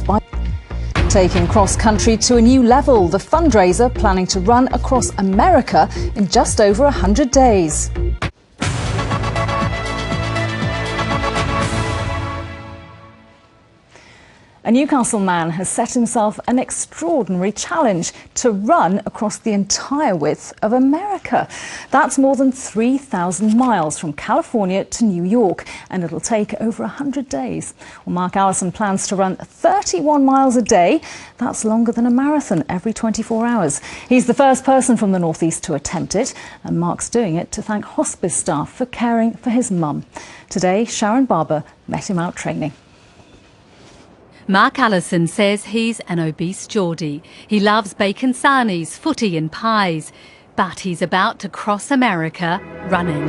by taking cross-country to a new level, the fundraiser planning to run across America in just over 100 days. A Newcastle man has set himself an extraordinary challenge to run across the entire width of America. That's more than 3,000 miles from California to New York, and it'll take over 100 days. Well, Mark Allison plans to run 31 miles a day. That's longer than a marathon every 24 hours. He's the first person from the northeast to attempt it, and Mark's doing it to thank hospice staff for caring for his mum. Today, Sharon Barber met him out training. Mark Allison says he's an obese Geordie. He loves bacon sarnies, footy and pies. But he's about to cross America running.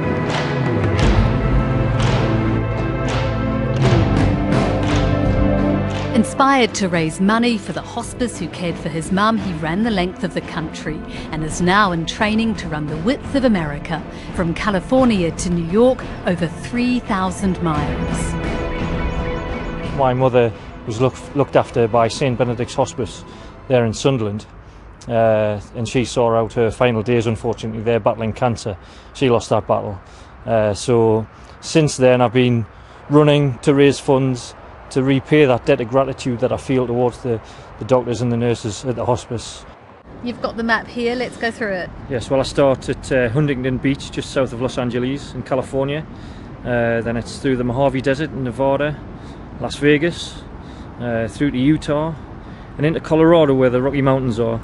Inspired to raise money for the hospice who cared for his mum, he ran the length of the country and is now in training to run the width of America, from California to New York, over 3,000 miles. My mother was looked after by St Benedict's Hospice there in Sunderland, and she saw out her final days, unfortunately, there battling cancer. She lost that battle. So since then I've been running to raise funds to repay that debt of gratitude that I feel towards the doctors and the nurses at the hospice. You've got the map here, let's go through it. Yes, well, I start at Huntington Beach, just south of Los Angeles in California. Then it's through the Mojave Desert in Nevada, Las Vegas, through to Utah and into Colorado where the Rocky Mountains are,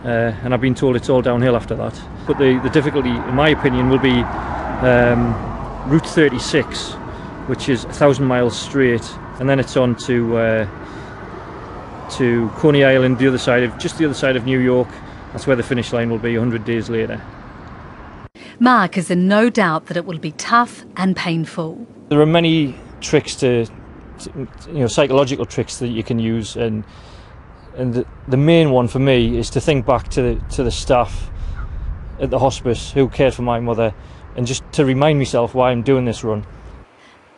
and I've been told it's all downhill after that. But the difficulty, in my opinion, will be Route 36, which is 1,000 miles straight, and then it's on to Coney Island, just the other side of New York. That's where the finish line will be 100 days later. Mark is in no doubt that it will be tough and painful. There are many tricks psychological tricks that you can use, and the main one for me is to think back to the staff at the hospice who cared for my mother, and just to remind myself why I'm doing this run.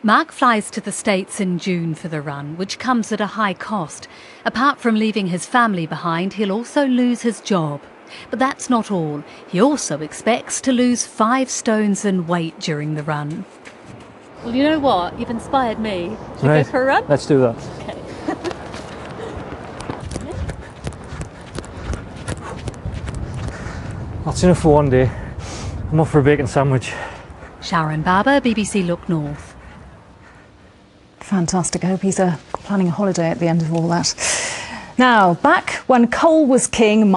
Mark flies to the States in June for the run, which comes at a high cost. Apart from leaving his family behind, he'll also lose his job. But that's not all. He also expects to lose 5 stones in weight during the run. Well, you know what? You've inspired me. Should we go for a run? Let's do that. Okay. That's enough for one day. I'm off for a bacon sandwich. Sharon Barber, BBC Look North. Fantastic. I hope he's planning a holiday at the end of all that. Now, back when coal was king,